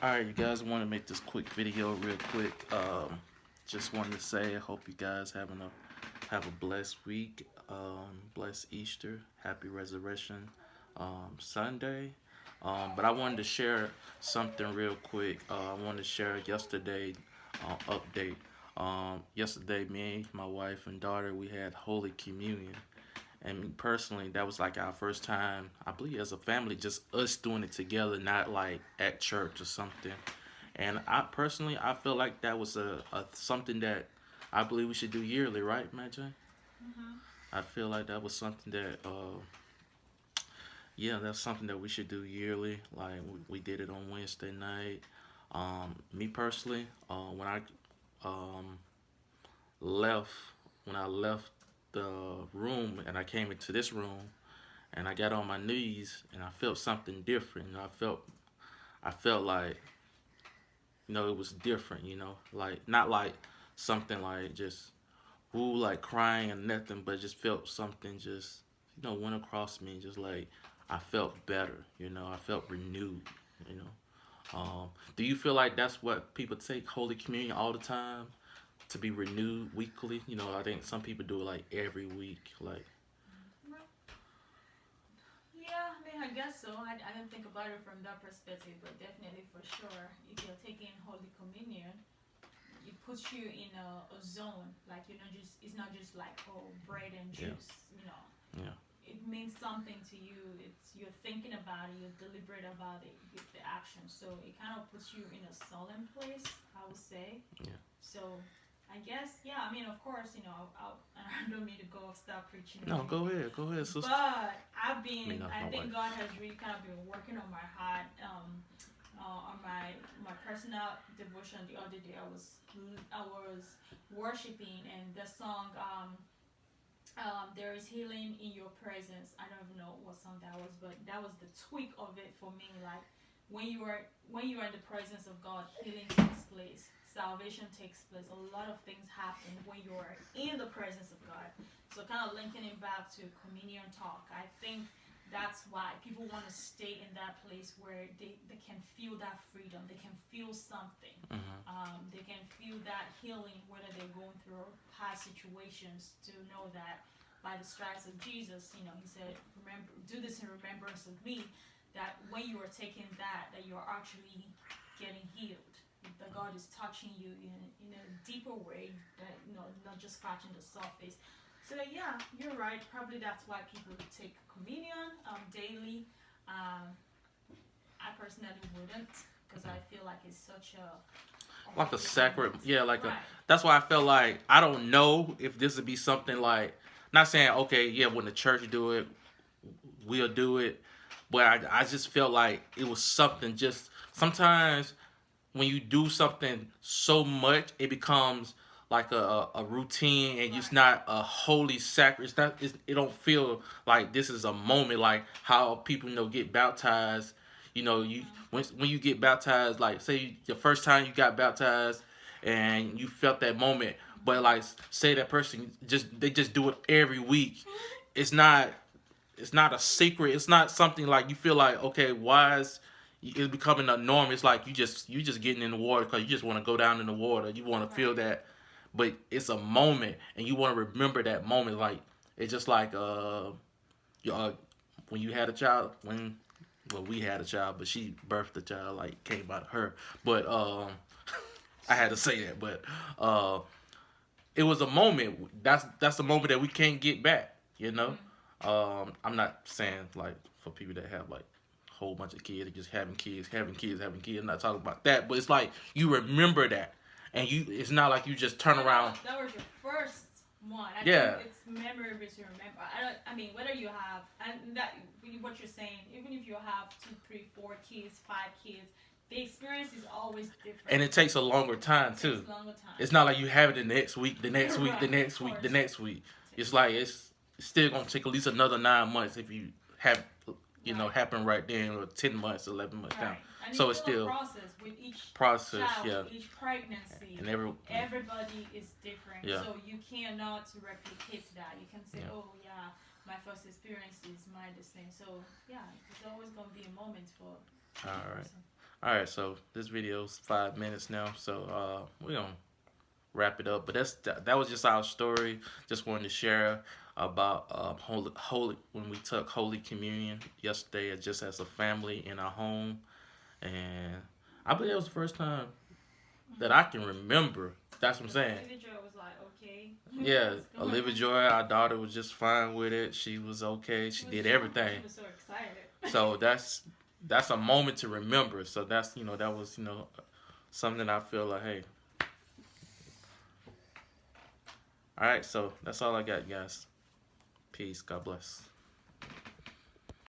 Alright, you guys, want to make this quick video real quick. Just wanted to say I hope you guys have a blessed week, blessed Easter, happy Resurrection Sunday. But I wanted to share something real quick. I wanted to share yesterday update. Yesterday, me, my wife, and daughter, we had Holy Communion. And me personally, that was like our first time, I believe, as a family, just us doing it together, not like at church or something. And I personally, I feel like that was a something that I believe we should do yearly, right, Imagine? Hmm. I feel like that was something that, yeah, that's something that we should do yearly. Like we did it on Wednesday night. Me personally, when I um, left, when I left the room and I came into this room, and I got on my knees and I felt something different. I felt like it was different. Like not like something like just woo like crying and nothing, but just felt something just went across me. Just like I felt better. I felt renewed. You know. Do you feel like that's what people take Holy Communion all the time to be renewed weekly? I think some people do it like every week. Like Well, yeah, I mean, I guess so. I didn't think about it from that perspective, but definitely for sure, if you're taking Holy Communion, it puts you in a zone. Like just it's not just like bread and yeah, juice. yeah, It means something to you. It's you're thinking about it. You're deliberate about it with the action. So it kind of puts you in a solemn place, I would say. yeah. So I guess, yeah. I mean, of course, I don't mean to go start preaching or No, anything, go ahead, sister. but I mean, I my think wife. God has really kind of been working on my heart. On my personal devotion the other day, I was worshiping, and the song there is healing in your presence. I don't even know what song that was, but that was the tweak of it for me. Like when you are in the presence of God, healing takes place, salvation takes place. A lot of things happen when you are in the presence of God. So kind of linking it back to communion talk, I think that's why people want to stay in that place where they can feel that freedom, they can feel something, Hmm. they can feel that healing, whether they're going through past situations, to know that by the stripes of Jesus, he said, remember, do this in remembrance of me. That when you are taking that you're actually getting healed. That God is touching you in a deeper way, that not just scratching the surface. So yeah, you're right. Probably that's why people take communion daily. Um, I personally wouldn't, because I feel like it's such a Like a holy sacred, moment. yeah, like a. Right. That's why I felt like I don't know if this would be something like. Not saying okay, yeah, when the church do it, we'll do it, but I just felt like it was something. Just sometimes when you do something so much, it becomes like a routine, and it's Right. not a holy sacrifice. It don't feel like this is a moment, like how people get baptized. You Mm-hmm. when you get baptized, like say the first time you got baptized, and you felt that moment. But like say that person they just do it every week. It's not it's not a secret. It's not something like you feel like okay, why is it's becoming a norm. It's like you just getting in the water because you just want to go down in the water. You want to feel Right. that, but it's a moment, and you want to remember that moment. Like it's just like you, when you had a child. When well, we had a child, but she birthed the child. Like came out of her. But I had to say that. But it was a moment. That's a moment that we can't get back. Mm-hmm. I'm not saying like for people that have like a whole bunch of kids, just having kids, having kids, having kids. I'm not talking about that, but it's like you remember that, and you. It's not like you just turn Yeah, around. that was your first one. I think Yeah, it's memorable to remember. I mean, whether you have, and that what you're saying, even if you have two, three, 4 kids, 5 kids, the experience is always and different. it takes a longer time It too. takes longer time. It's not like you have it the next week, the next week, the Right, of next week, the course. next week. It's like it's still gonna take at least another 9 months if you have Right, happen right then, or 10 months, 11 months down. right. And it's So it's still a still process with each process, child, yeah, with each pregnancy. and every Everybody is different, yeah, so you cannot replicate that. You can say, yeah. "Oh yeah, my first experience is mine the same." So yeah, it's always gonna be a moment for All each right. person. All right, so this video's 5 minutes now, so we're gonna wrap it up. But that was just our story. Just wanted to share about holy when we took Holy Communion yesterday, just as a family in our home, and I believe it was the first time that I can remember. That's what I'm saying. Olivia Joy was like, okay. Yeah, What's going Olivia on? Joy, our daughter, was just fine with it. She was okay. She Was did jumping. everything. She was so excited. So that's a moment to remember. So that's that was something I feel like, hey. All right, so that's all I got, guys. Peace. God bless.